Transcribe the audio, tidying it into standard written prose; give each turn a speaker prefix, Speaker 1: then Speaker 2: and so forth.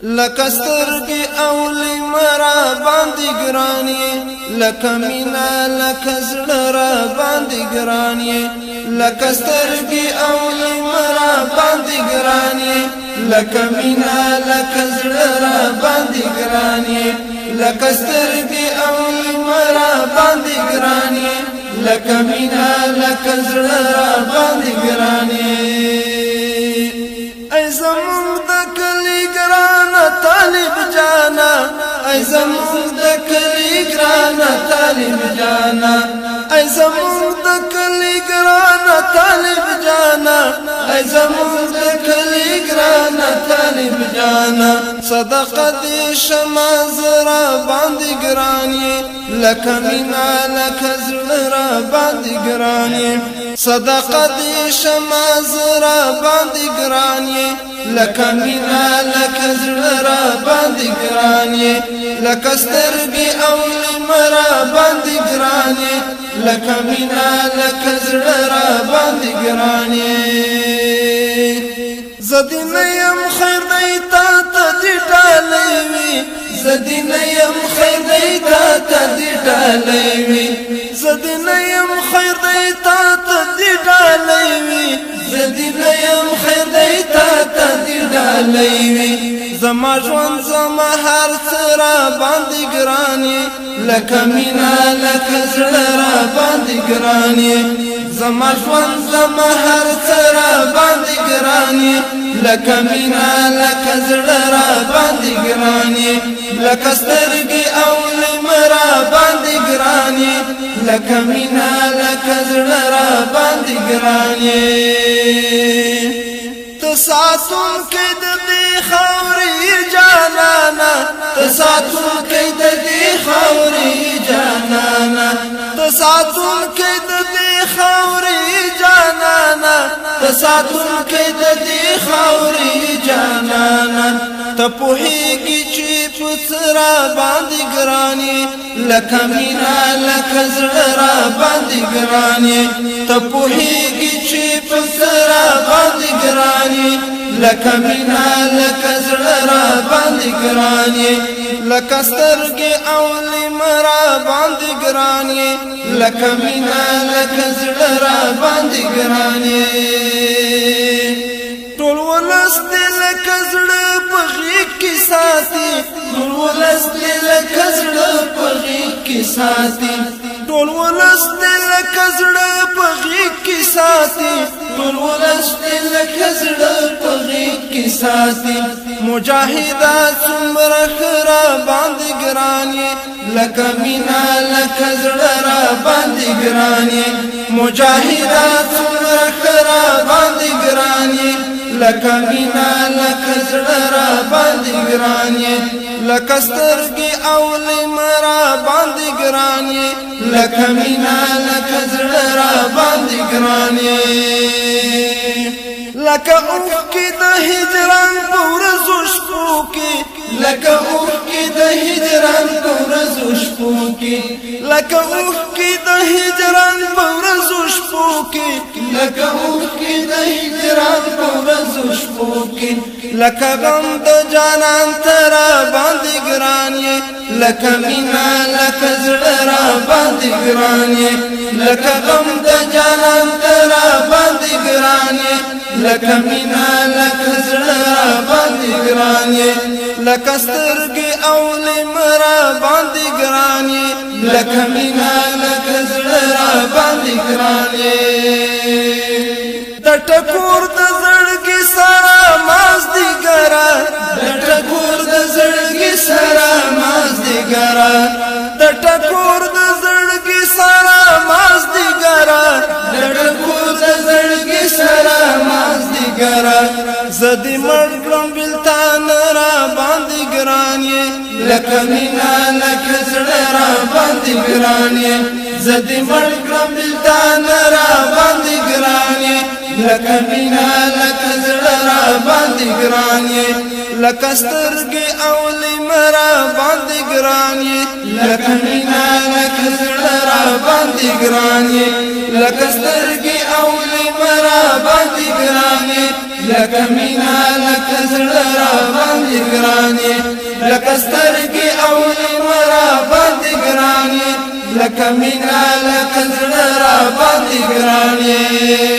Speaker 1: لکه سترګې او لمرا باندې ګرانې لکه مینا لکه زړه را باندې ګرانې لکه سترګې او لمرا باندې ګرانې لکه مینا لکه زړه را باندې ګرانې لکه سترګې او لمرا باندې ګرانې لکه مینا لکه زړه را باندې ګرانې ای زمون د کلی ګرانه طالب جانا ای زمون د کلی ګرانه طالب جانا ای زمون د کلی ګرانه طالب جانا ای زمون د کلی ګرانه طالب جانا صدقه دې شمع زرا باندې ګرانې لکه مینا لکه زړه را باندې ګرانې صدقه دې شمع زرا باندې ګرانې لکه مینا لکه زړه را باندې ګرانې لکه سترګې او لمرا باندې ګرانې لکه مینا لکه زړه را باندې ګرانې زدین یم خیر دی تا ته دې ډالۍ وي زدین یم خیر دی تا ته دې ډالۍ وي زدین یم خیر دی تا ته دې ډالۍ وي زدین یم خیر دی تا ته دې ډالۍ وي زما ژوند زما هر څه را باندې ګرانې لکه مینا لکه زړه را باندې ګرانې زما ژوند زما هر څه را باندې ګرانې لکه مینا لکه زړه را باندې ګرانې لکه سترګې او لمرا باندې ګرانې لکه مینا لکه زړه را باندې ګرانې ته ساتونکی د دې خاورې جانانا ته ساتونکی د دې خاورې جانانا ته ساتونکی د دې خاورې جانانا ته ساتونکی د دې خاورې جانانا ته پوهېږي چې په څه را باندې ګرانې لکه مینا لکه زړه را باندې ګرانې ته پوهېږي چې په څه را باندې ګرانې لکه مینا لکه زړه را باندې ګرانې لکه سترګې او لمرا باندې ګرانې لکه مینا لکه زړه را باندې ګرانې ټول ولس دې لکه زړه په غېږ کې ساتي ټول ولس دې لکه زړه په غېږ کې ساتي ټول ولس دې لکه زړه په غېږ کې ساتي ټول ولس دې لکه زړه په غېږ کې ساتي مجاهدا څومره ښه را باندې ګرانې لکه مینا لکه زړه را باندې ګرانې مجاهدا څومره ښه را باندې ګرانې لکه مینا لکه زړه را باندې ګرانې لکه سترګې او لمرا باندې ګرانې لکه مینا لکه زړه را باندې ګرانې لکه اوښکې د هجران په ورځو شپو کې لکه اوښکې د هجران په ورځو شپو کې لکه اوښکې د هجران په ورځو شپو کې لکه اوښکې د هجران په ورځو شپو کې لکه غم د جانان تر باندې ګرانې لکه مینا لکه زړه را باندې ګرانې لکه غم د جانان تر باندې ګرانې لکه مینا لکه زړه را باندې ګرانې لکه سترګې او لمرا باندې ګرانې لکه مینا لکه زړه را باندې ګرانې د ټکور د زړګي سره مازدیګرا د ټکور د زړګي سره مازدیګرا د ټکور د زړګي سره مازدیګرا د ټکور د زړګي سره مازدیګرا زدي مرګم بلتان را باندې ګرانې لکه مینا لکه زړه را باندې ګرانې زدي مرګم بلتان را باندې ګرانې لکه مینا لکه زړه را باندې ګرانې لکه سترګې او لمرا باندې ګرانې لکه مینا لکه زړه را باندې ګرانې لکه سترګې او لمرا باندې ګرانې لکه مینا لکه زړه را باندې ګرانې لکسترگی او نمرا باندې ګرانی لکه مینا لکه زړه را باندې ګرانی